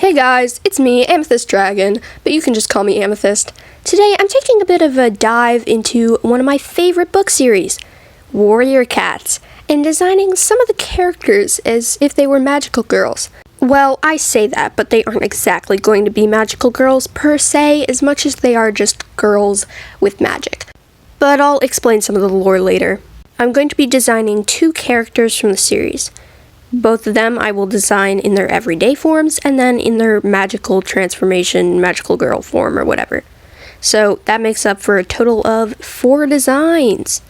Hey guys, it's me, Amethyst Dragon, but you can just call me Amethyst. Today I'm taking a bit of a dive into one of my favorite book series, Warrior Cats, and designing some of the characters as if they were magical girls. Well, I say that, but they aren't exactly going to be magical girls per se, as much as they are just girls with magic. But I'll explain some of the lore later. I'm going to be designing two characters from the series. Both of them I will design in their everyday forms, and then in their magical transformation, magical girl form, or whatever. So that makes up for a total of 4 designs.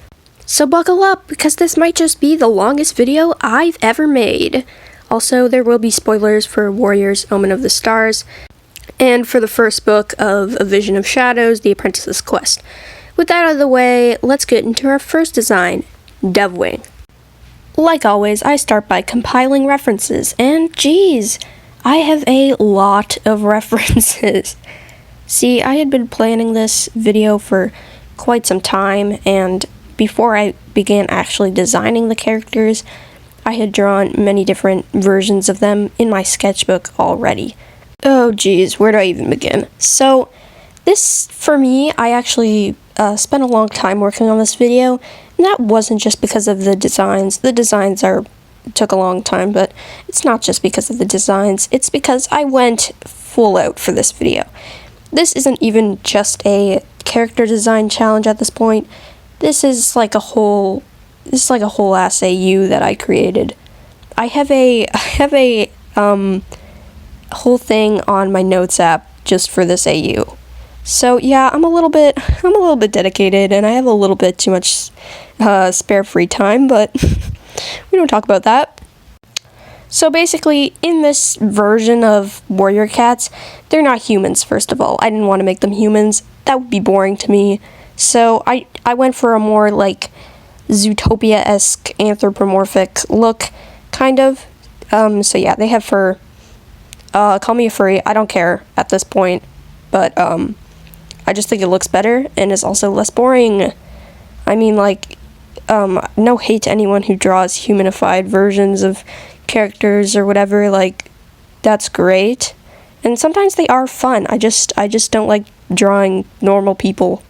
So buckle up, because this might just be the longest video I've ever made. Also, there will be spoilers for Warriors, Omen of the Stars, and for the first book of A Vision of Shadows, The Apprentice's Quest. With that out of the way, let's get into our first design, Dovewing. Like always, I start by compiling references, and geez, I have a lot of references. See, I had been planning this video for quite some time, and before I began actually designing the characters, I had drawn many different versions of them in my sketchbook already. Oh geez, where do I even begin? So, this, for me, I actually spent a long time working on this video, and that wasn't just because of the designs. The designs took a long time, but it's not just because of the designs. It's because I went full out for this video. This isn't even just a character design challenge at this point. This is like a whole ass AU that I created. I have a whole thing on my notes app just for this AU. So yeah, I'm a little bit dedicated, and I have a little bit too much spare free time, but we don't talk about that. So basically, in this version of Warrior Cats, they're not humans, first of all. I didn't want to make them humans. That would be boring to me. So I went for a more like Zootopia-esque anthropomorphic look, kind of. So yeah, they have fur. Call me a furry, I don't care at this point, but I just think it looks better, and is also less boring. I mean, like, no hate to anyone who draws humanified versions of characters or whatever, like, that's great. And sometimes they are fun. I just don't like drawing normal people.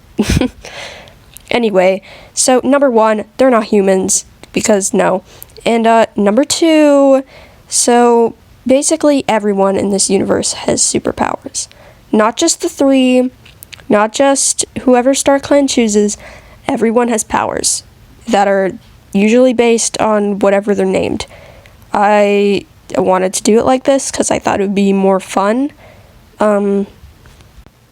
Anyway, so number 1, they're not humans, because no. And number 2, so basically everyone in this universe has superpowers. Not just the 3, not just whoever StarClan chooses. Everyone has powers that are usually based on whatever they're named. I wanted to do it like this because I thought it would be more fun.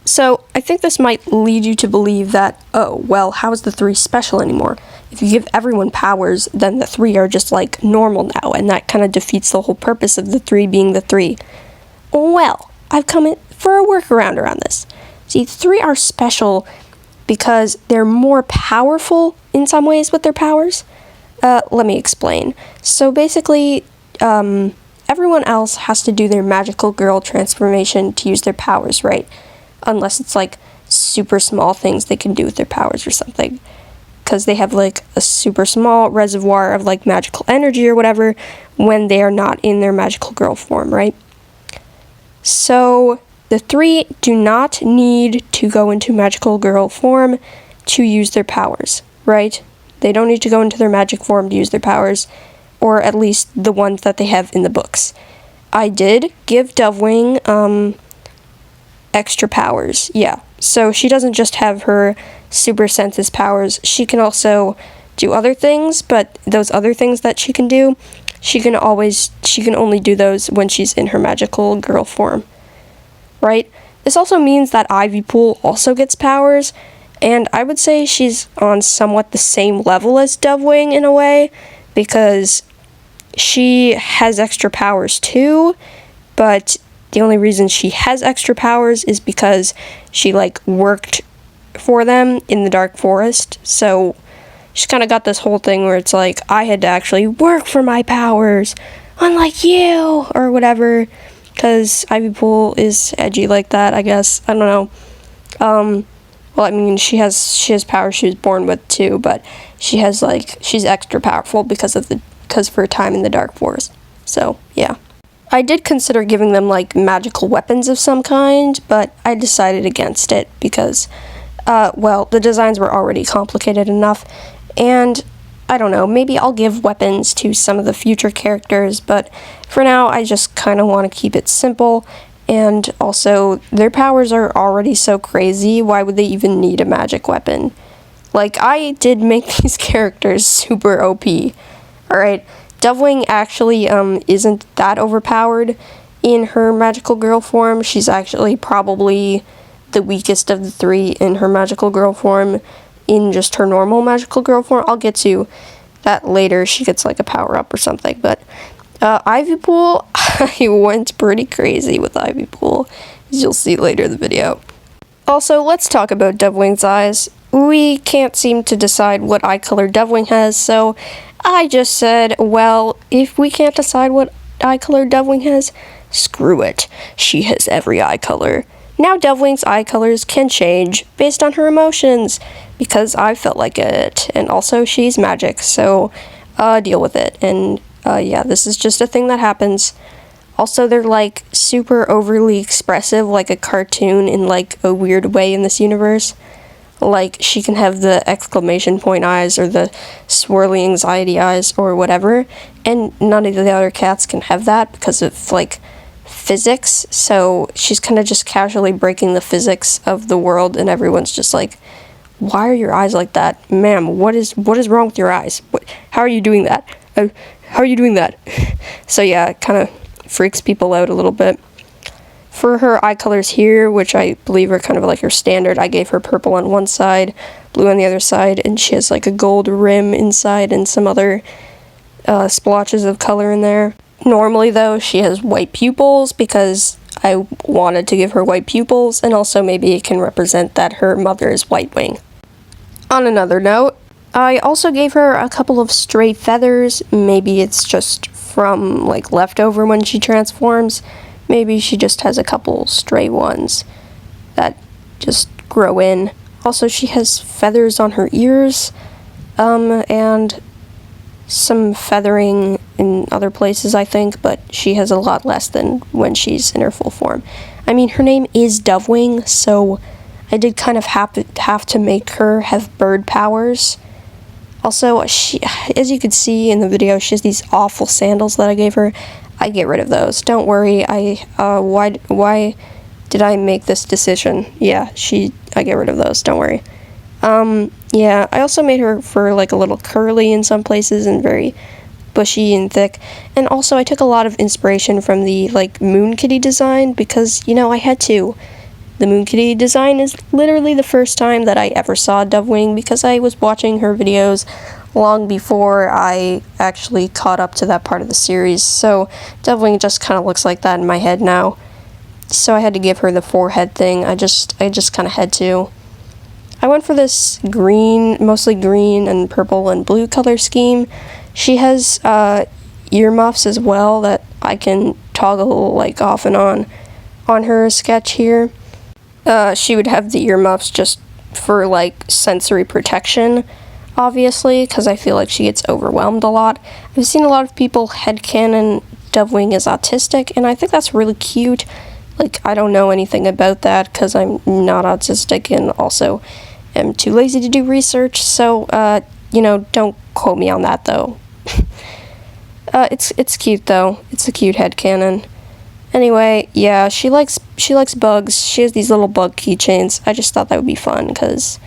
So I think this might lead you to believe that, oh, well, how is the 3 special anymore? If you give everyone powers, then the 3 are just like normal now, and that kind of defeats the whole purpose of the 3 being the 3. Well, I've come in for a workaround around this. See, 3 are special because they're more powerful in some ways with their powers. Let me explain. So basically, everyone else has to do their magical girl transformation to use their powers, right? Unless it's like super small things they can do with their powers or something. Because they have like a super small reservoir of like magical energy or whatever when they are not in their magical girl form, right? So the 3 do not need to go into magical girl form to use their powers, right? They don't need to go into their magic form to use their powers, or at least the ones that they have in the books. I did give Dovewing extra powers, yeah. So she doesn't just have her super senses powers, she can also do other things, but those other things that she can do, she can only do those when she's in her magical girl form. Right? This also means that Ivypool also gets powers, and I would say she's on somewhat the same level as Dovewing in a way, because she has extra powers too, but the only reason she has extra powers is because she, like, worked for them in the Dark Forest, so she's kind of got this whole thing where it's like, I had to actually work for my powers, unlike you, or whatever. Because Ivypool is edgy like that, I guess. I don't know. Well, I mean, she has powers she was born with too, but she's extra powerful because of her time in the Dark Forest. So, yeah. I did consider giving them like magical weapons of some kind, but I decided against it because, well, the designs were already complicated enough, and I don't know, maybe I'll give weapons to some of the future characters, but for now I just kind of want to keep it simple, and also their powers are already so crazy, why would they even need a magic weapon? Like, I did make these characters super OP, alright? Dovewing actually isn't that overpowered in her magical girl form. She's actually probably the weakest of the three in her magical girl form. In just her normal magical girl form, I'll get to that later. She gets like a power up or something. But Ivypool, I went pretty crazy with Ivypool, as you'll see later in the video. Also, let's talk about Dovewing's eyes. We can't seem to decide what eye color Dovewing has, so I just said, well, if we can't decide what eye color Dovewing has, screw it. She has every eye color. Now Dovewing's eye colors can change based on her emotions, because I felt like it, and also she's magic, so deal with it. And yeah, this is just a thing that happens. Also, they're like super overly expressive, like a cartoon in like a weird way in this universe. Like, she can have the exclamation point eyes or the swirly anxiety eyes or whatever, and none of the other cats can have that because of, like, physics, so she's kind of just casually breaking the physics of the world, and everyone's just like, why are your eyes like that? Ma'am, what is wrong with your eyes? How are you doing that? How are you doing that? So yeah, it kind of freaks people out a little bit. For her eye colors here, which I believe are kind of like her standard, I gave her purple on one side, blue on the other side, and she has like a gold rim inside and some other splotches of color in there. Normally, though, she has white pupils because I wanted to give her white pupils, and also maybe it can represent that her mother is Whitewing. On another note, I also gave her a couple of stray feathers. Maybe it's just from like leftover when she transforms. Maybe she just has a couple stray ones that just grow in. Also, she has feathers on her ears, and some feathering in other places, I think, but she has a lot less than when she's in her full form. I mean, her name is Dovewing, so I did kind of have to make her have bird powers. Also, she, as you could see in the video, she has these awful sandals that I gave her. I get rid of those. Don't worry. Why did I make this decision? Yeah, I get rid of those. Don't worry. Yeah, I also made her for like a little curly in some places and very bushy and thick. And also I took a lot of inspiration from the like Moon Kitty design because, you know, I had to. The Moon Kitty design is literally the first time that I ever saw Dovewing because I was watching her videos long before I actually caught up to that part of the series. So Dovewing just kind of looks like that in my head now. So I had to give her the forehead thing. I just kind of had to. I went for this green, mostly green and purple and blue color scheme. She has earmuffs as well that I can toggle like off and on her sketch here. She would have the earmuffs just for like sensory protection, obviously, because I feel like she gets overwhelmed a lot. I've seen a lot of people headcanon Dovewing as autistic, and I think that's really cute. Like, I don't know anything about that because I'm not autistic and also am too lazy to do research, so, you know, don't quote me on that, though. It's cute, though. It's a cute headcanon. Anyway, yeah, she likes bugs. She has these little bug keychains. I just thought that would be fun, because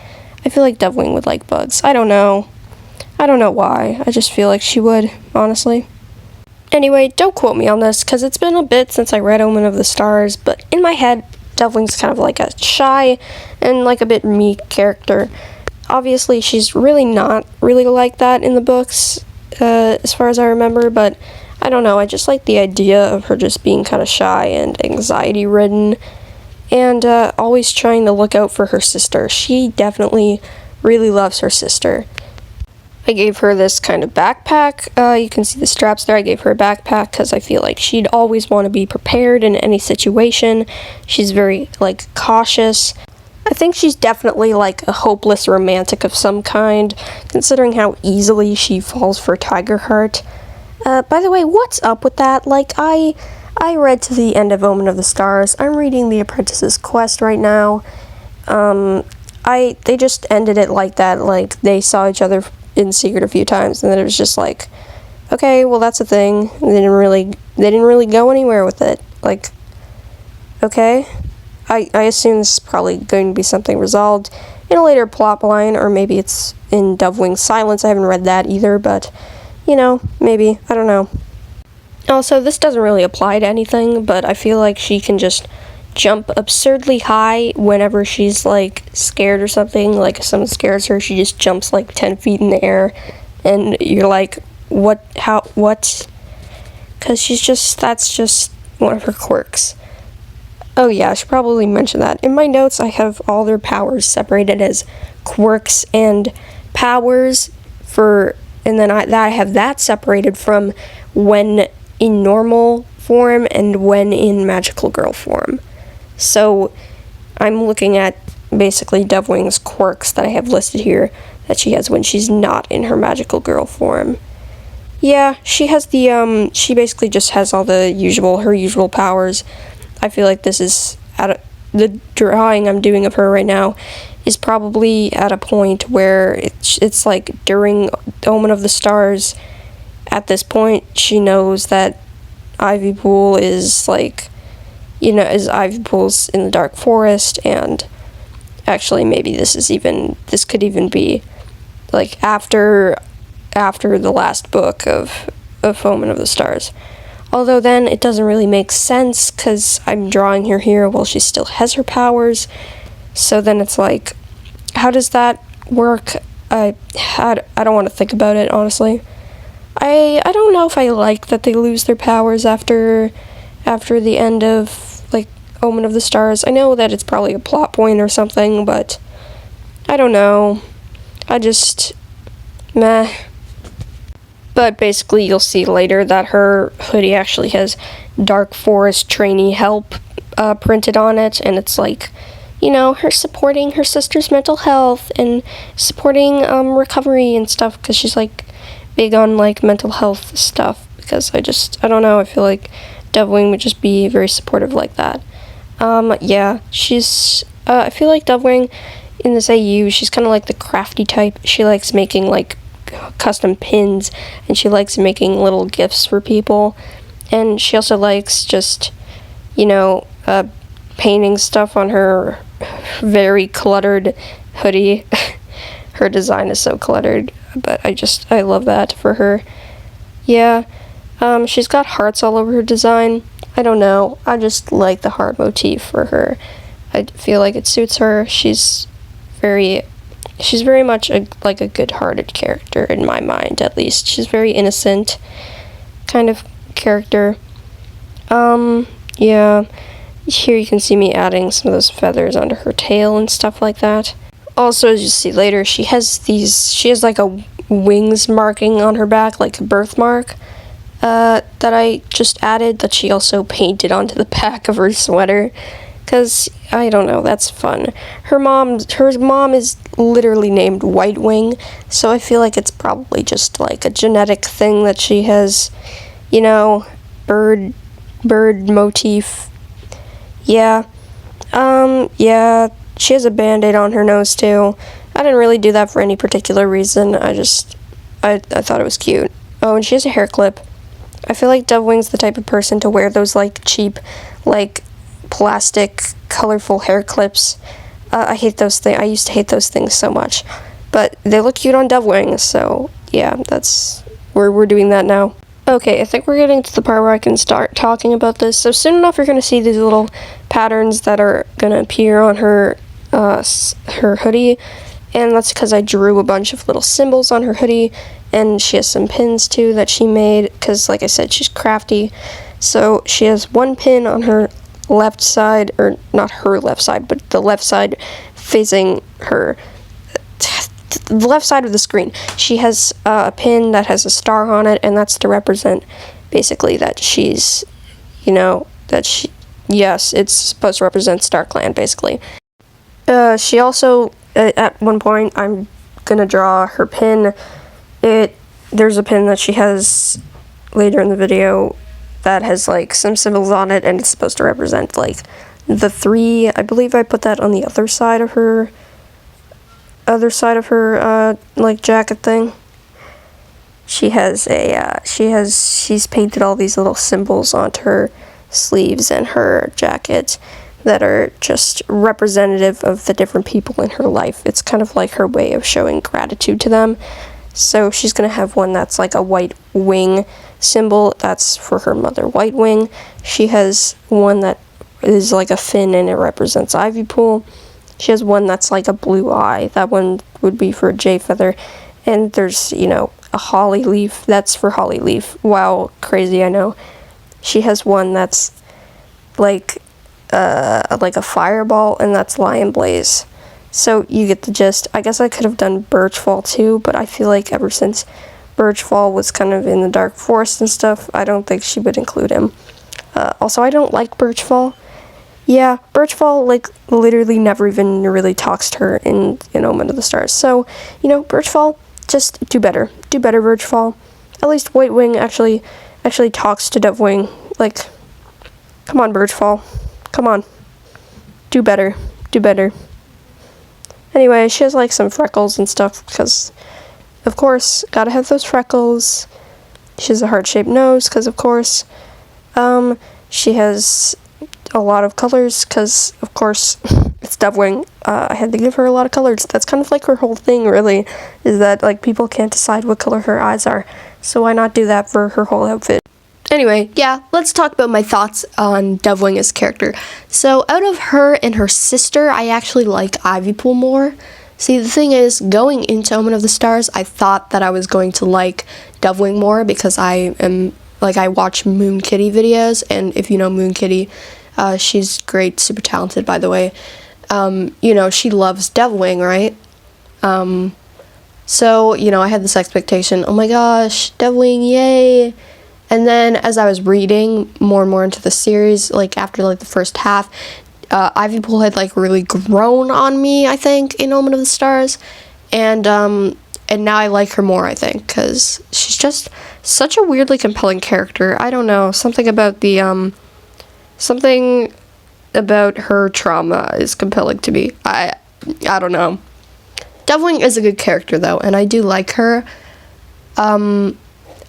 I feel like Dovewing would like bugs. I don't know. I don't know why. I just feel like she would, honestly. Anyway, don't quote me on this, because it's been a bit since I read Omen of the Stars, but in my head, Dovewing's kind of like a shy and like a bit meek character. Obviously, she's really not really like that in the books, as far as I remember, but I don't know, I just like the idea of her just being kind of shy and anxiety-ridden, and always trying to look out for her sister. She definitely really loves her sister. I gave her this kind of backpack. You can see the straps there. I gave her a backpack because I feel like she'd always want to be prepared in any situation. She's very, like, cautious. I think she's definitely, like, a hopeless romantic of some kind, considering how easily she falls for Tigerheart. By the way, what's up with that? Like, I I read to the end of Omen of the Stars. I'm reading The Apprentice's Quest right now. They just ended it like that, like they saw each other in secret a few times, and then it was just like, okay, well that's a thing. They didn't really go anywhere with it. Like, okay, I assume this is probably going to be something resolved in a later plot line, or maybe it's in Dovewing's Silence. I haven't read that either, but maybe, I don't know. Also, this doesn't really apply to anything, but I feel like she can just jump absurdly high whenever she's like scared or something. Like if someone scares her, she just jumps like 10 feet in the air, and you're like, what? Because that's just one of her quirks. Oh yeah, I should probably mention that. In my notes, I have all their powers separated as quirks and powers and then I have that separated from when in normal form and when in magical girl form. So I'm looking at basically Dovewing's quirks that I have listed here that she has when she's not in her magical girl form. Yeah, she has she basically just has all her usual powers. I feel like this is the drawing I'm doing of her right now is probably at a point where it's like during Omen of the Stars. At this point, she knows that Ivypool is like, Ivypool's in the Dark Forest, and actually maybe this could even be like after the last book of Omen of the Stars. Although then it doesn't really make sense because I'm drawing her here while she still has her powers. So then it's like, how does that work? I don't want to think about it, honestly. I don't know if I like that they lose their powers after the end of like Omen of the Stars. I know that it's probably a plot point or something, but I don't know. Meh. But basically, you'll see later that her hoodie actually has Dark Forest trainee help printed on it, and it's like, her supporting her sister's mental health and supporting recovery and stuff, because she's like big on like mental health stuff. Because I don't know, I feel like Dovewing would just be very supportive like that. Yeah, I feel like Dovewing in this AU, she's kind of like the crafty type. She likes making like custom pins, and she likes making little gifts for people, and she also likes just painting stuff on her very cluttered hoodie. Her design is so cluttered, but I love that for her. Yeah, she's got hearts all over her design. I don't know, I just like the heart motif for her. I feel like it suits her. She's very much a good-hearted character in my mind, at least. She's very innocent kind of character. Yeah. Here you can see me adding some of those feathers onto her tail and stuff like that. Also, as you see later, she has like a wings marking on her back, like a birthmark, that I just added, that she also painted onto the back of her sweater. Because, I don't know, that's fun. Her mom is literally named White Wing, so I feel like it's probably just like a genetic thing that she has, bird motif. Yeah. Yeah, she has a band-aid on her nose too. I didn't really do that for any particular reason. I thought it was cute. Oh, and she has a hair clip. I feel like Dovewing's the type of person to wear those like cheap, like plastic, colorful hair clips. I hate those things. I used to hate those things so much, but they look cute on Dovewing. So yeah, we're doing that now. Okay, I think we're getting to the part where I can start talking about this. So soon enough, you're gonna see these little patterns that are gonna appear on her hoodie, and that's because I drew a bunch of little symbols on her hoodie, and she has some pins too that she made. Because, like I said, she's crafty. So she has one pin on her left side, or not her left side, but the left side facing her, the left side of the screen. She has a pin that has a star on it, and that's to represent basically that she's, yes, it's supposed to represent StarClan, basically. She also, at one point, I'm gonna draw her pin. There's a pin that she has later in the video that has like some symbols on it, and it's supposed to represent like the 3. I believe I put that on the other side of her like jacket thing. She's painted all these little symbols onto her sleeves and her jacket that are just representative of the different people in her life. It's kind of like her way of showing gratitude to them. So she's going to have one that's like a white wing symbol. That's for her mother, White Wing. She has one that is like a fin and it represents Ivypool. She has one that's like a blue eye. That one would be for Jay Feather. And there's, a holly leaf. That's for Holly Leaf. Wow, crazy, I know. She has one that's like a fireball, and that's Lion Blaze. So you get the gist. I guess I could have done Birchfall too, but I feel like ever since Birchfall was kind of in the Dark Forest and stuff, I don't think she would include him. Also, I don't like Birchfall. Yeah, Birchfall, like, literally never even really talks to her in Omen of the Stars. So, Birchfall, just do better. Do better, Birchfall. At least White Wing actually talks to Dovewing. Like, come on, Birchfall. Come on. Do better. Do better. Anyway, she has, like, some freckles and stuff, because, of course, gotta have those freckles. She has a heart-shaped nose, because, of course. She has a lot of colors, because, of course, it's Dovewing. I had to give her a lot of colors. That's kind of like her whole thing, really, is that, like, people can't decide what color her eyes are. So why not do that for her whole outfit? Anyway, yeah, let's talk about my thoughts on Dovewing as a character. So, out of her and her sister, I actually like Ivypool more. See, the thing is, going into Omen of the Stars, I thought that I was going to like Dovewing more because I watch Moon Kitty videos, and if you know Moon Kitty, she's great, super talented, by the way. She loves Dovewing, right? So, I had this expectation, oh my gosh, Dovewing, yay! And then, as I was reading more and more into the series, like, after, like, the first half, Ivypool had, like, really grown on me, I think, in Omen of the Stars, and now I like her more, I think, because she's just such a weirdly compelling character. I don't know, something about her trauma is compelling to me. I don't know. Dovewing is a good character, though, and I do like her.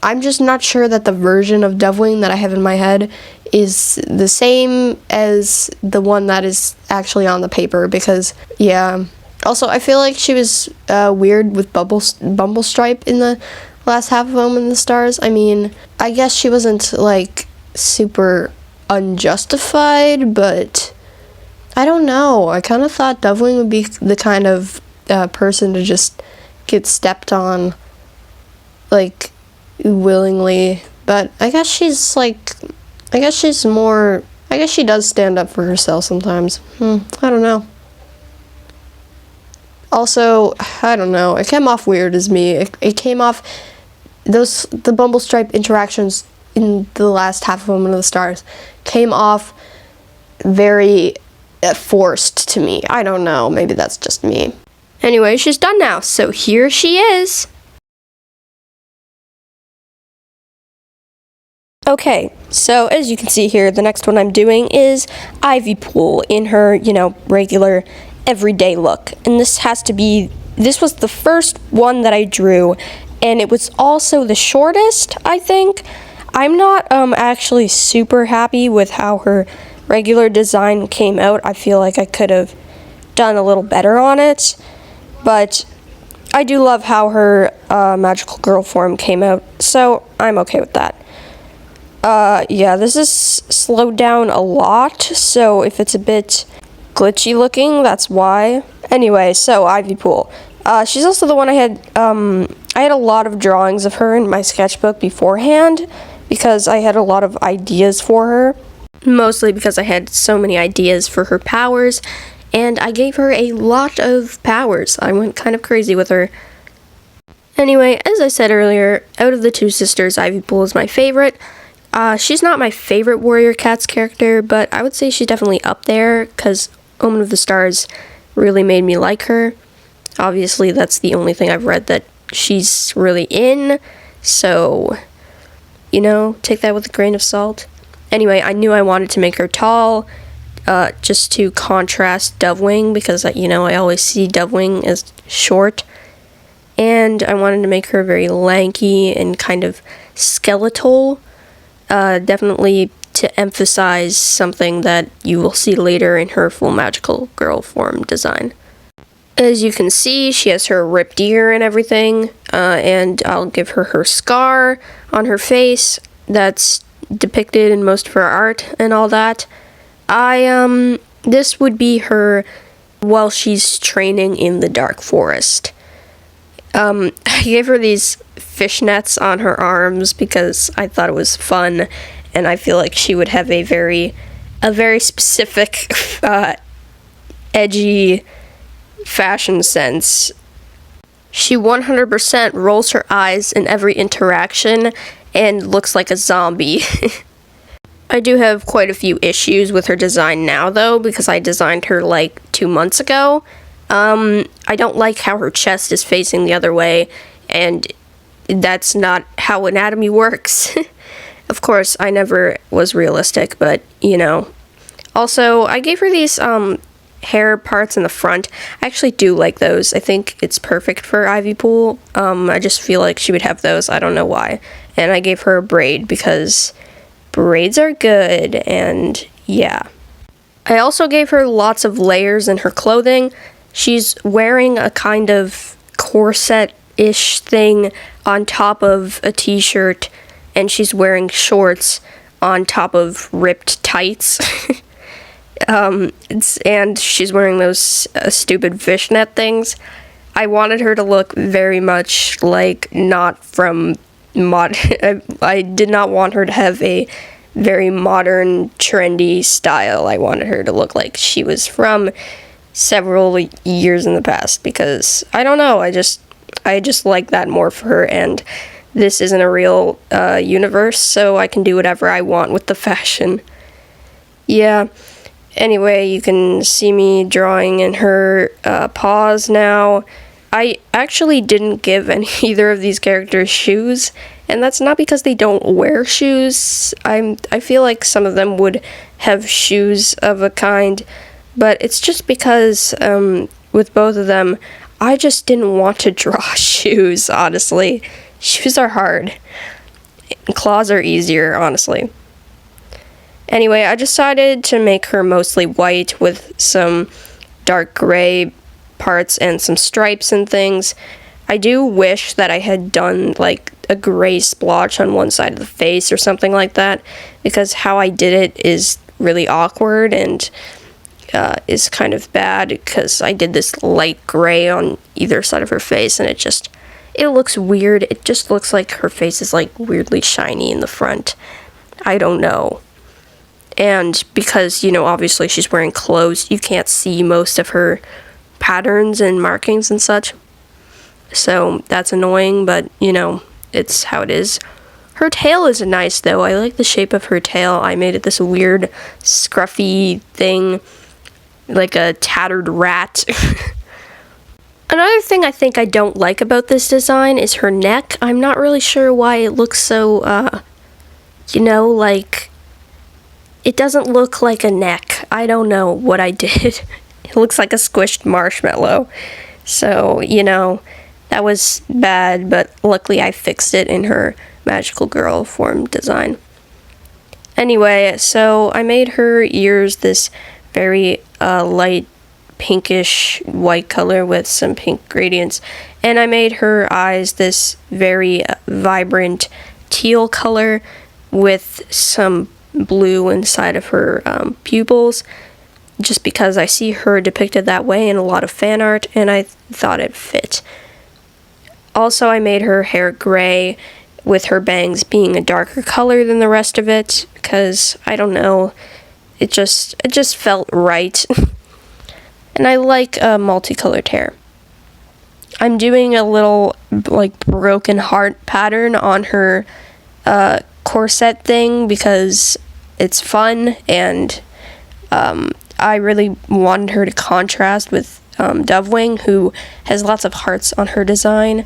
I'm just not sure that the version of Dovewing that I have in my head is the same as the one that is actually on the paper, because, yeah. Also, I feel like she was weird with Bumblestripe in the last half of Omen of the Stars. I mean, I guess she wasn't, like, super unjustified, but I don't know. I kind of thought Dovewing would be the kind of person to just get stepped on, like, willingly, but I guess she does stand up for herself sometimes. I don't know. Also, I don't know, it came off weird as me. It came off, the Bumblestripe interactions in the last half of Woman of the Stars came off very forced to me. I don't know, maybe that's just me. Anyway, she's done now, so here she is. Okay, so as you can see here, the next one I'm doing is Ivypool in her, regular everyday look. And this was the first one that I drew, and it was also the shortest, I think. I'm not actually super happy with how her regular design came out. I feel like I could have done a little better on it, but I do love how her magical girl form came out, so I'm okay with that. Yeah, this is slowed down a lot, so if it's a bit glitchy looking, that's why. Anyway, so Ivypool. She's also the one I had a lot of drawings of her in my sketchbook beforehand, because I had a lot of ideas for her. Mostly because I had so many ideas for her powers, and I gave her a lot of powers. I went kind of crazy with her. Anyway, as I said earlier, out of the two sisters, Ivypool is my favorite. She's not my favorite Warrior Cats character, but I would say she's definitely up there, because Omen of the Stars really made me like her. Obviously, that's the only thing I've read that she's really in, so take that with a grain of salt. Anyway, I knew I wanted to make her tall, just to contrast Dovewing, because, I always see Dovewing as short. And I wanted to make her very lanky and kind of skeletal, definitely to emphasize something that you will see later in her full magical girl form design. As you can see, she has her ripped ear and everything, and I'll give her her scar on her face that's depicted in most of her art and all that. This would be her while she's training in the dark forest. I gave her these fishnets on her arms because I thought it was fun, and I feel like she would have a very specific, edgy fashion sense. She 100% rolls her eyes in every interaction and looks like a zombie. I do have quite a few issues with her design now, though, because I designed her like 2 months ago. I don't like how her chest is facing the other way, and that's not how anatomy works. Of course, I never was realistic, but, Also, I gave her these, hair parts in the front. I actually do like those. I think it's perfect for Ivypool. I just feel like she would have those. I don't know why. And I gave her a braid because braids are good, and yeah. I also gave her lots of layers in her clothing. She's wearing a kind of corset-ish thing on top of a t-shirt, and she's wearing shorts on top of ripped tights. And she's wearing those stupid fishnet things. I wanted her to look very much like not from I did not want her to have a very modern, trendy style. I wanted her to look like she was from several years in the past, because I don't know, I just like that more for her, and this isn't a real universe, so I can do whatever I want with the fashion. Yeah. Anyway, you can see me drawing in her paws now. I actually didn't give either of these characters shoes, and that's not because they don't wear shoes. I feel like some of them would have shoes of a kind, but it's just because with both of them, I just didn't want to draw shoes, honestly. Shoes are hard. Claws are easier, honestly. Anyway, I decided to make her mostly white with some dark gray parts and some stripes and things. I do wish that I had done like a gray splotch on one side of the face or something like that, because how I did it is really awkward and is kind of bad, because I did this light gray on either side of her face, and it looks weird. It just looks like her face is like weirdly shiny in the front. I don't know. And because, obviously she's wearing clothes, you can't see most of her patterns and markings and such. So that's annoying, but, it's how it is. Her tail is nice, though. I like the shape of her tail. I made it this weird, scruffy thing, like a tattered rat. Another thing I think I don't like about this design is her neck. I'm not really sure why it looks so, like... It doesn't look like a neck. I don't know what I did. It looks like a squished marshmallow. So, that was bad, but luckily I fixed it in her magical girl form design. Anyway, so I made her ears this very light pinkish white color with some pink gradients, and I made her eyes this very vibrant teal color with some blue inside of her pupils, just because I see her depicted that way in a lot of fan art, and I thought it fit. Also, I made her hair gray, with her bangs being a darker color than the rest of it, because, I don't know, it just felt right. And I like multicolored hair. I'm doing a little, broken heart pattern on her corset thing, because it's fun, and I really wanted her to contrast with Dovewing, who has lots of hearts on her design.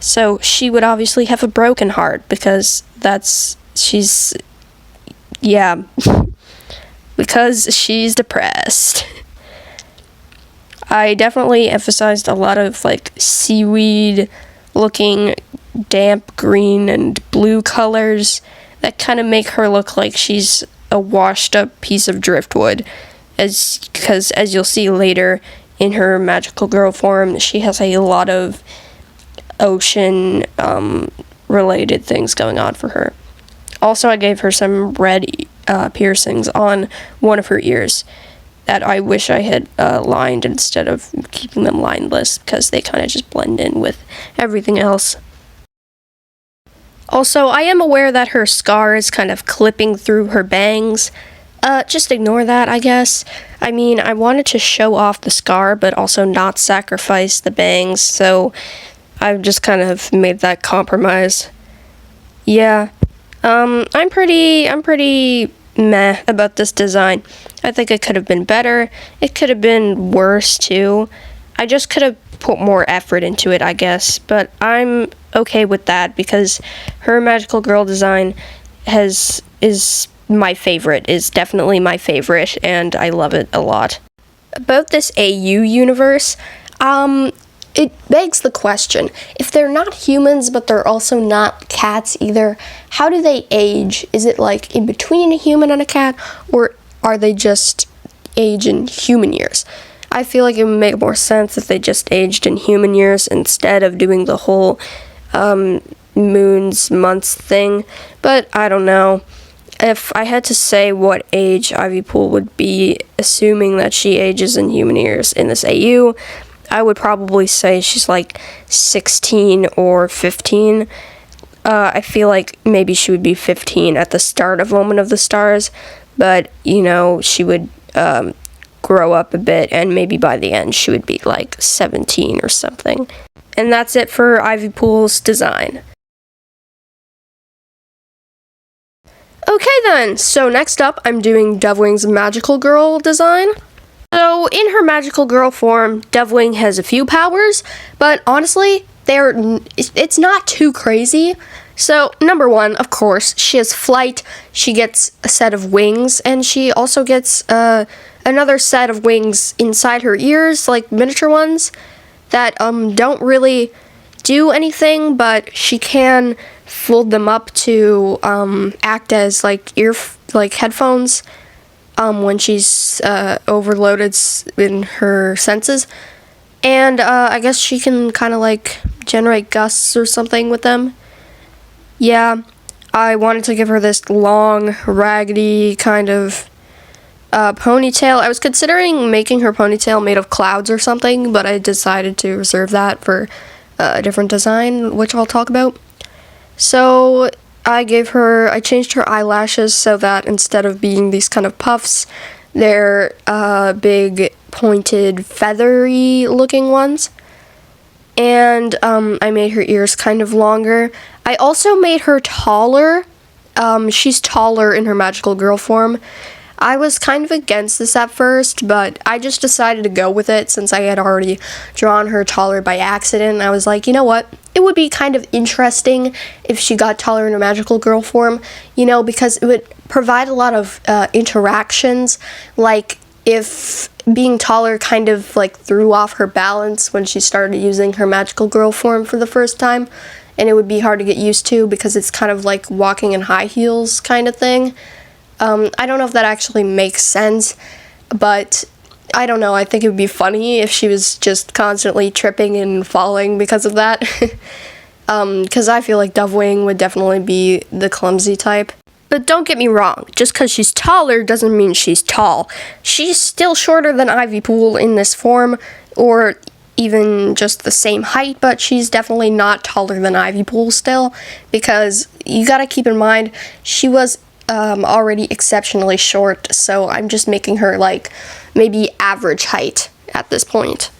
So she would obviously have a broken heart, because that's she's, yeah, because she's depressed. I definitely emphasized a lot of like seaweed looking damp green and blue colors that kind of make her look like she's a washed up piece of driftwood, because as you'll see later in her magical girl form, she has a lot of ocean related things going on for her. Also, I gave her some red piercings on one of her ears that I wish I had lined instead of keeping them lineless, because they kind of just blend in with everything else. Also, I am aware that her scar is kind of clipping through her bangs. Just ignore that, I guess. I mean, I wanted to show off the scar, but also not sacrifice the bangs, so I've just kind of made that compromise. Yeah, I'm pretty meh about this design. I think it could have been better. It could have been worse, too. I just could have put more effort into it, I guess, but I'm okay with that because her magical girl design is my favorite, is definitely my favorite, and I love it a lot. About this AU universe, it begs the question, if they're not humans but they're also not cats either, how do they age? Is it like in between a human and a cat, or are they just age in human years? I feel like it would make more sense if they just aged in human years instead of doing the whole moons, months thing, but I don't know. If I had to say what age Ivypool would be, assuming that she ages in human years in this AU, I would probably say she's like 16 or 15. I feel like maybe she would be 15 at the start of Moment of the Stars, but, you know, she would grow up a bit, and maybe by the end she would be like 17 or something. And that's it for Ivypool's design. Okay then, so next up I'm doing Dovewing's magical girl design. So in her magical girl form, Dovewing has a few powers, but honestly, it's not too crazy. So number one, of course, she has flight, she gets a set of wings, and she also gets another set of wings inside her ears, like miniature ones, that don't really do anything, but she can fold them up to act as like headphones when she's overloaded in her senses. And I guess she can kind of like generate gusts or something with them. Yeah, I wanted to give her this long, raggedy kind of ponytail. I was considering making her ponytail made of clouds or something, but I decided to reserve that for a different design, which I'll talk about. So I changed her eyelashes so that instead of being these kind of puffs, they're big, pointed, feathery looking ones. And I made her ears kind of longer. I also made her taller. She's taller in her magical girl form. I was kind of against this at first, but I just decided to go with it since I had already drawn her taller by accident. I was like, you know what? It would be kind of interesting if she got taller in her magical girl form, you know, because it would provide a lot of interactions, like if being taller kind of like threw off her balance when she started using her magical girl form for the first time, and it would be hard to get used to because it's kind of like walking in high heels kind of thing. I don't know if that actually makes sense, but I don't know. I think it would be funny if she was just constantly tripping and falling because of that. Because I feel like Dovewing would definitely be the clumsy type. But don't get me wrong, just because she's taller doesn't mean she's tall. She's still shorter than Ivypool in this form, or even just the same height, but she's definitely not taller than Ivypool still, because you gotta keep in mind, she was already exceptionally short, so I'm just making her like maybe average height at this point.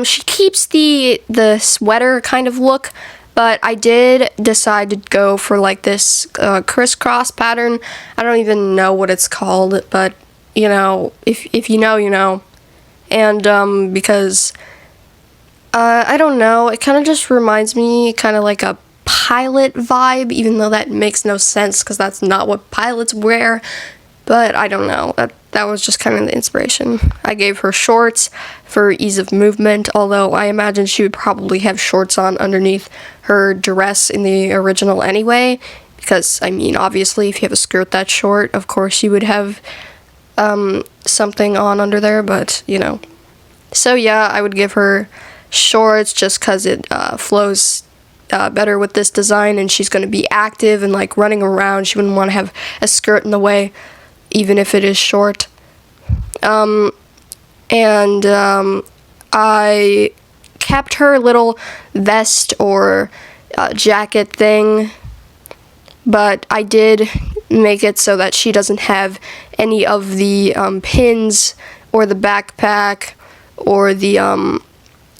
She keeps the sweater kind of look, but I did decide to go for like this crisscross pattern. I don't even know what it's called, but you know, if you know, you know. And because I don't know, it kind of just reminds me kind of like a pilot vibe, even though that makes no sense because that's not what pilots wear. But I don't know, that was just kind of the inspiration. I gave her shorts for ease of movement, although I imagine she would probably have shorts on underneath her dress in the original anyway, because, I mean, obviously, if you have a skirt that short, of course you would have something on under there, but, you know. So yeah, I would give her shorts just because it flows better with this design, and she's going to be active and, like, running around. She wouldn't want to have a skirt in the way, even if it is short. I kept her little vest or jacket thing, but I did make it so that she doesn't have any of the pins or the backpack or the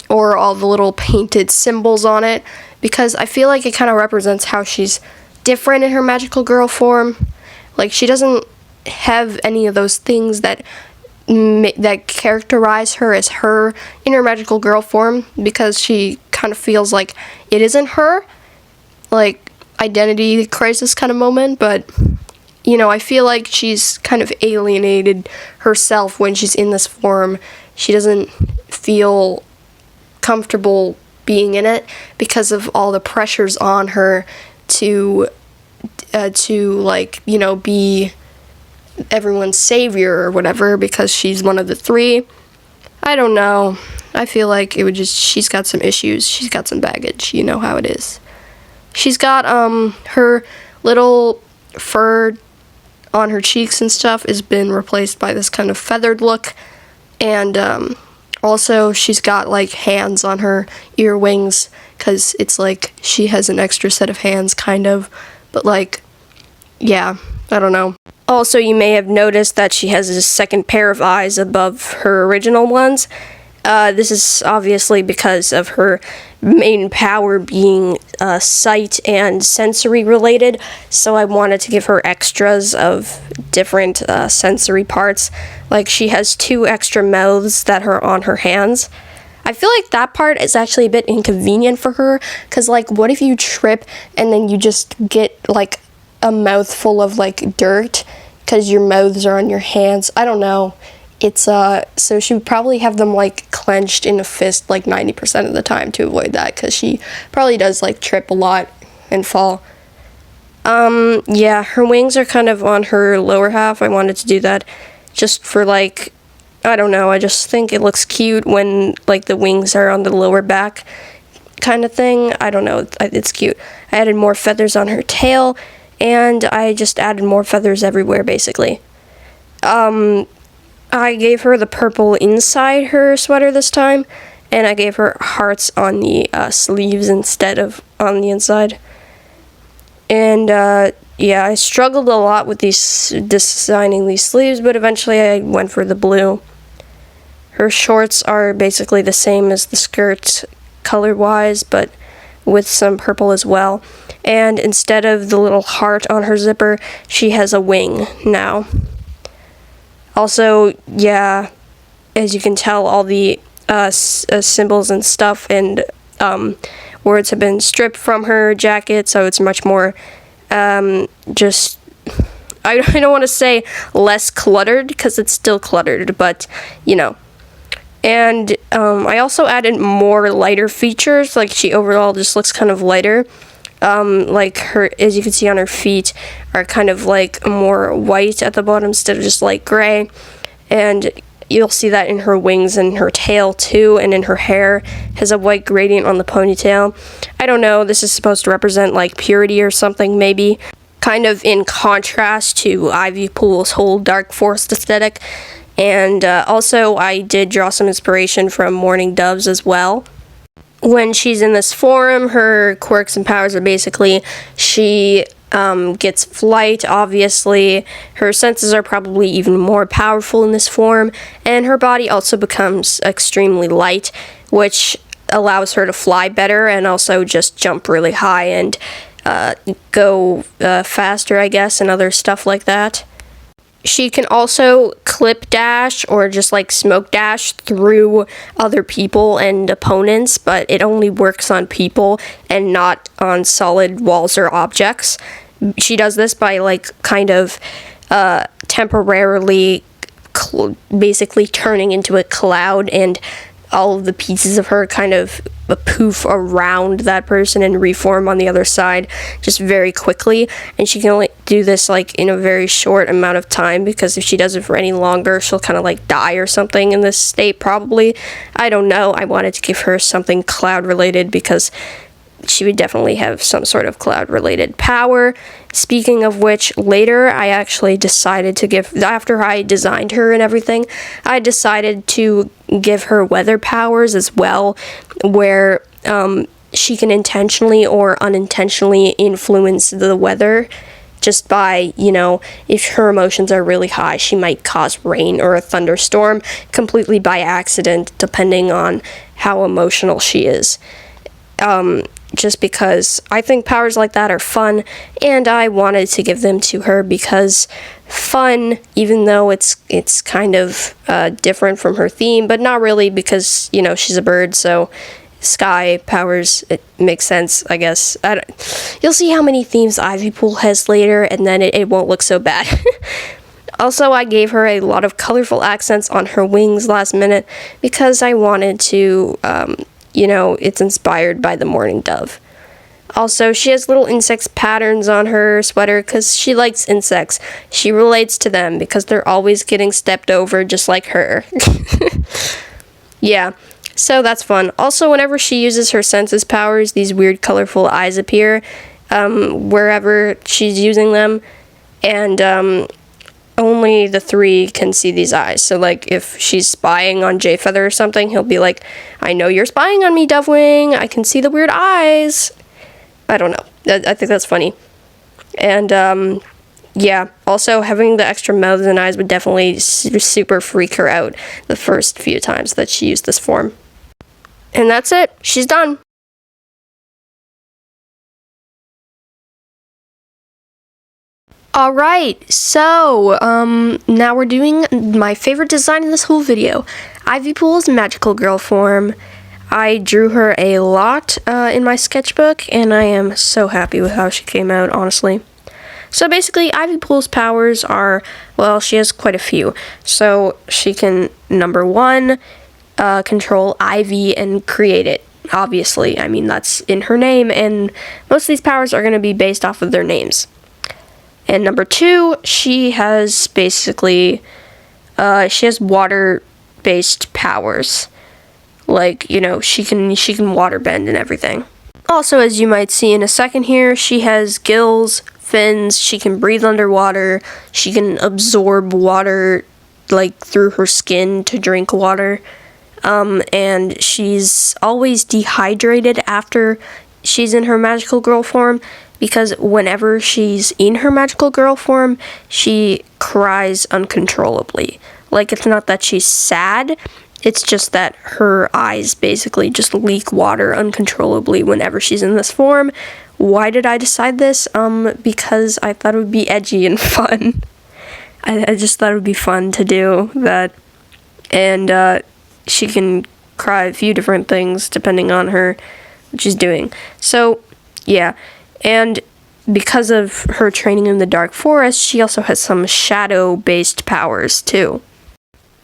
or all the little painted symbols on it, because I feel like it kind of represents how she's different in her magical girl form. Like, she doesn't have any of those things that characterize her as her in her magical girl form, because she kind of feels like it isn't her, like identity crisis kind of moment. But, you know, I feel like she's kind of alienated herself when she's in this form. She doesn't feel comfortable being in it because of all the pressures on her to like, you know, be everyone's savior or whatever, because she's one of the three. I don't know. I feel like it would just, she's got some issues. She's got some baggage. You know how it is. She's got her little fur on her cheeks and stuff has been replaced by this kind of feathered look, and also she's got like hands on her ear wings, because it's like she has an extra set of hands kind of, but like, yeah, I don't know. Also, you may have noticed that she has a second pair of eyes above her original ones. This is obviously because of her main power being sight and sensory related, so I wanted to give her extras of different sensory parts. Like, she has 2 extra mouths that are on her hands. I feel like that part is actually a bit inconvenient for her, because, like, what if you trip and then you just get, like, a mouthful of, like, dirt because your mouths are on your hands? I don't know. It's, so she would probably have them, like, clenched in a fist, like, 90% of the time to avoid that, because she probably does, like, trip a lot and fall. Yeah, her wings are kind of on her lower half. I wanted to do that just for, like, I don't know, I just think it looks cute when, like, the wings are on the lower back kind of thing. I don't know, it's cute. I added more feathers on her tail, and I just added more feathers everywhere, basically. I gave her the purple inside her sweater this time, and I gave her hearts on the sleeves instead of on the inside. And, yeah, I struggled a lot with designing these sleeves, but eventually I went for the blue. Her shorts are basically the same as the skirt color-wise, but with some purple as well. And instead of the little heart on her zipper, she has a wing now. Also, yeah, as you can tell, all the symbols and stuff and words have been stripped from her jacket, so it's much more just, I don't want to say less cluttered, because it's still cluttered, but, you know. And I also added more lighter features, like she overall just looks kind of lighter. Like her, as you can see on her feet, are kind of like more white at the bottom instead of just light gray. And you'll see that in her wings and her tail too, and in her hair has a white gradient on the ponytail. I don't know, this is supposed to represent like purity or something maybe, kind of in contrast to Ivypool's whole dark forest aesthetic. And also I did draw some inspiration from Mourning Doves as well. When she's in this form, her quirks and powers are basically she gets flight, obviously. Her senses are probably even more powerful in this form, and her body also becomes extremely light, which allows her to fly better and also just jump really high and go faster, I guess, and other stuff like that. She can also clip dash or just like smoke dash through other people and opponents, but it only works on people and not on solid walls or objects. She does this by like kind of temporarily basically turning into a cloud, and all of the pieces of her kind of poof around that person and reform on the other side just very quickly. And she can only do this like in a very short amount of time, because if she does it for any longer, she'll kind of like die or something in this state probably. I don't know. I wanted to give her something cloud related because she would definitely have some sort of cloud related power. Speaking of which, later I actually decided to give, after I designed her and everything, I decided to give her weather powers as well, where she can intentionally or unintentionally influence the weather just by, you know, if her emotions are really high, she might cause rain or a thunderstorm completely by accident, depending on how emotional she is. Just because I think powers like that are fun, and I wanted to give them to her because fun, even though it's kind of different from her theme, but not really, because, you know, she's a bird, so sky powers, it makes sense, I guess. You'll see how many themes Ivypool has later, and then it won't look so bad. Also, I gave her a lot of colorful accents on her wings last minute because I wanted to, you know, it's inspired by the mourning dove. Also, she has little insects patterns on her sweater because she likes insects. She relates to them because they're always getting stepped over just like her. Yeah, so that's fun. Also, whenever she uses her senses powers, these weird colorful eyes appear wherever she's using them, and only the three can see these eyes. So, like, if she's spying on Jayfeather or something, he'll be like, I know you're spying on me, Dovewing. I can see the weird eyes. I don't know. I think that's funny. And, yeah. Also, having the extra mouths and eyes would definitely super freak her out the first few times that she used this form. And that's it. She's done. Alright, so, now we're doing my favorite design in this whole video, Ivypool's magical girl form. I drew her a lot in my sketchbook, and I am so happy with how she came out, honestly. So basically, Ivypool's powers are, well, she has quite a few. So she can, number one, control Ivy and create it. Obviously, I mean, that's in her name, and most of these powers are going to be based off of their names. And number two, she has basically, she has water-based powers. Like, you know, she can water bend and everything. Also, as you might see in a second here, she has gills, fins, she can breathe underwater, she can absorb water, like, through her skin to drink water. And she's always dehydrated after she's in her magical girl form, because whenever she's in her magical girl form, she cries uncontrollably. Like, it's not that she's sad, it's just that her eyes basically just leak water uncontrollably whenever she's in this form. Why did I decide this? Because I thought it would be edgy and fun. I just thought it would be fun to do that. And she can cry a few different things depending on what she's doing. So, yeah. And because of her training in the Dark Forest, she also has some shadow-based powers, too.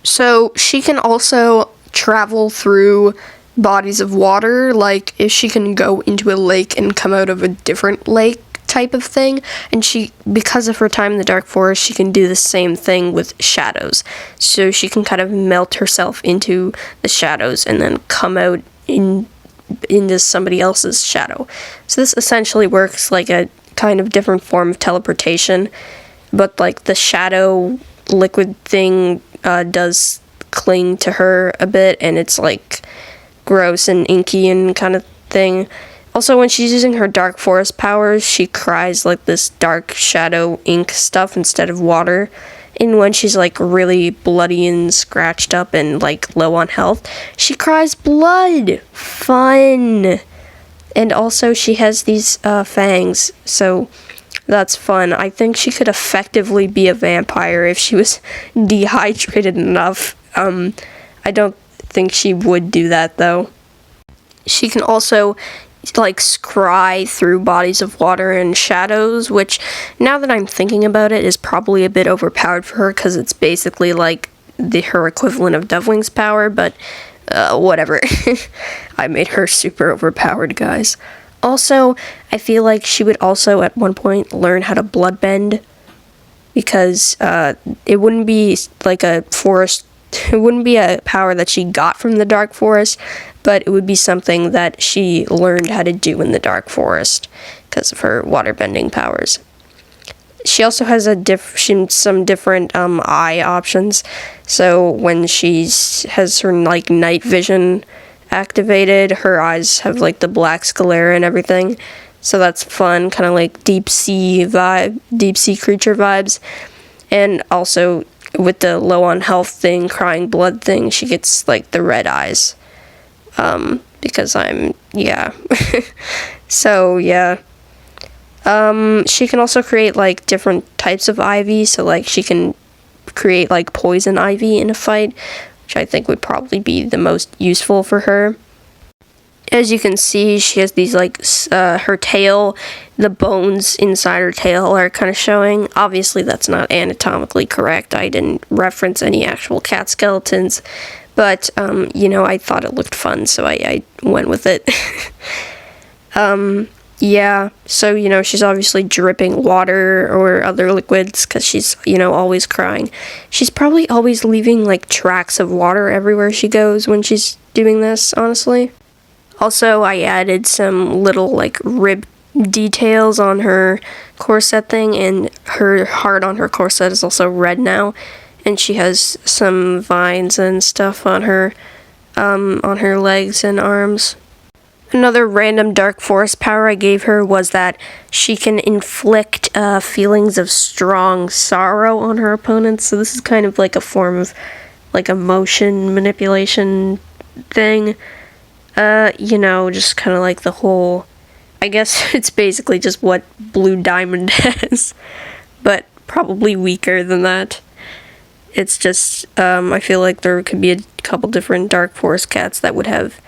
So, she can also travel through bodies of water, like if she can go into a lake and come out of a different lake type of thing, and because of her time in the Dark Forest, she can do the same thing with shadows. So she can kind of melt herself into the shadows and then come out into somebody else's shadow. So this essentially works like a kind of different form of teleportation, but like the shadow liquid thing does cling to her a bit, and it's like gross and inky and kind of thing. Also, when she's using her Dark Forest powers, she cries like this dark shadow ink stuff instead of water. And when she's like really bloody and scratched up and like low on health, she cries blood. Fun. And also she has these fangs, so That's fun. I think she could effectively be a vampire if she was dehydrated enough. I don't think she would do that, though. She can also, like, scry through bodies of water and shadows, which, now that I'm thinking about it, is probably a bit overpowered for her, because it's basically, like, her equivalent of Dovewing's power, but, whatever. I made her super overpowered, guys. Also, I feel like she would also, at one point, learn how to bloodbend, because, it wouldn't be, like, it wouldn't be a power that she got from the Dark Forest, but it would be something that she learned how to do in the Dark Forest because of her waterbending powers. She also has some different eye options. So when she has her like night vision activated, her eyes have like the black sclera and everything. So that's fun, kind of like deep sea creature vibes. And also with the low on health thing, crying blood thing, she gets like the red eyes. Because So yeah. She can also create like different types of ivy, so like she can create like poison ivy in a fight, which I think would probably be the most useful for her. As you can see, she has these like her tail, the bones inside her tail are kind of showing. Obviously that's not anatomically correct. I didn't reference any actual cat skeletons, but I thought it looked fun, so I went with it. Yeah, so, she's obviously dripping water or other liquids because she's, always crying. She's probably always leaving, like, tracks of water everywhere she goes when she's doing this, honestly. Also, I added some little, like, rib details on her corset thing, and her heart on her corset is also red now, and she has some vines and stuff on her legs and arms. Another random Dark Forest power I gave her was that she can inflict feelings of strong sorrow on her opponents. So this is kind of like a form of like emotion manipulation thing. Just kind of like the whole, I guess it's basically just what Blue Diamond has, but probably weaker than that. It's just, I feel like there could be a couple different Dark Forest cats that would have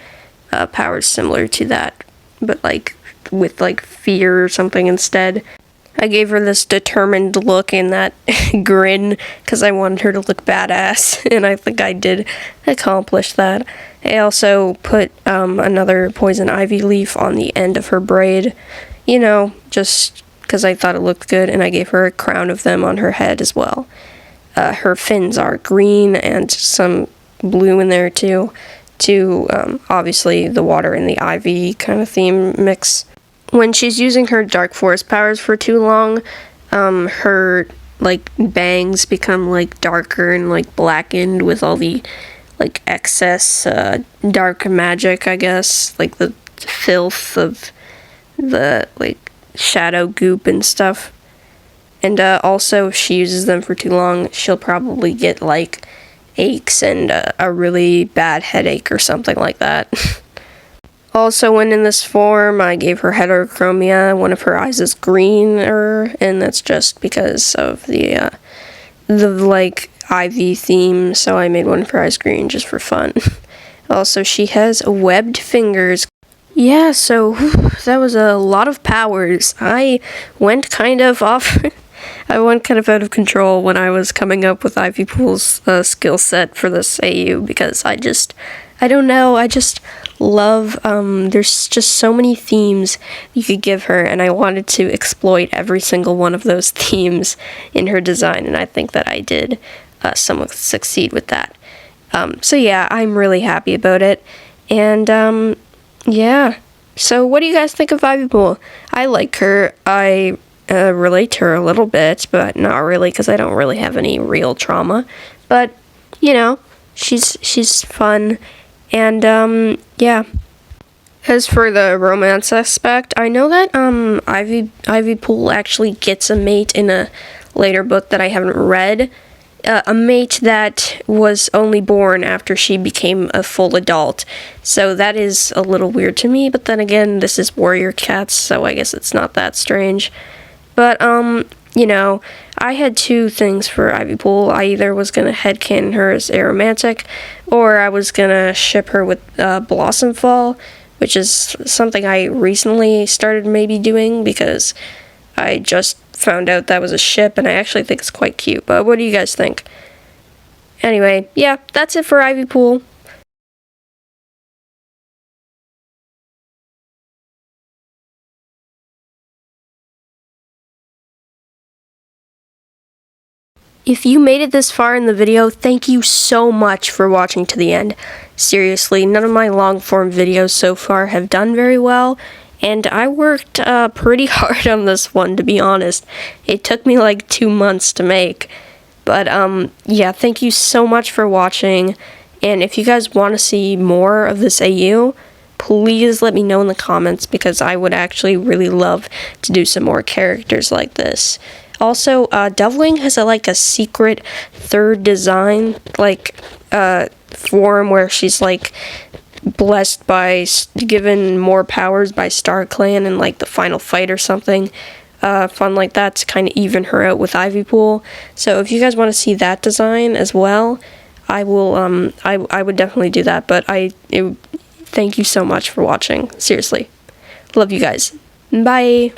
powers similar to that, but like with like fear or something instead. I gave her this determined look and that grin because I wanted her to look badass, and I think I did accomplish that. I also put another poison ivy leaf on the end of her braid, just because I thought it looked good, and I gave her a crown of them on her head as well. Her fins are green and some blue in there too. Obviously the water and the ivy kind of theme mix. When she's using her Dark Forest powers for too long, her like bangs become like darker and like blackened with all the like excess dark magic, I guess, like the filth of the like shadow goop and stuff. And also if she uses them for too long, she'll probably get like aches and a really bad headache or something like that. Also, when in this form, I gave her heterochromia. One of her eyes is greener, and that's just because of the like ivy theme, so I made one of her eyes green just for fun. Also, she has webbed fingers. Yeah, so that was a lot of powers. I went kind of out of control when I was coming up with Ivypool's skill set for this AU, because I just love, there's just so many themes you could give her, and I wanted to exploit every single one of those themes in her design, and I think that I did somewhat succeed with that. So yeah, I'm really happy about it, and yeah. So what do you guys think of Ivypool? I like her. I relate to her a little bit, but not really, because I don't really have any real trauma. But, she's fun. And, yeah. As for the romance aspect, I know that Ivypool actually gets a mate in a later book that I haven't read. A mate that was only born after she became a full adult. So that is a little weird to me, but then again, this is Warrior Cats, so I guess it's not that strange. But, you know, I had two things for Ivypool. I either was gonna headcanon her as aromantic, or I was gonna ship her with Blossomfall, which is something I recently started maybe doing because I just found out that was a ship, and I actually think it's quite cute. But what do you guys think? Anyway, yeah, that's it for Ivypool. If you made it this far in the video, thank you so much for watching to the end. Seriously, none of my long-form videos so far have done very well, and I worked pretty hard on this one, to be honest. It took me like 2 months to make. But, yeah, thank you so much for watching, and if you guys want to see more of this AU, please let me know in the comments, because I would actually really love to do some more characters like this. Also, Dovewing has a secret third design, form where she's blessed by, given more powers by StarClan in the final fight or something. Fun like that to kind of even her out with Ivypool. So if you guys want to see that design as well, I will. I would definitely do that. But thank you so much for watching. Seriously, love you guys. Bye.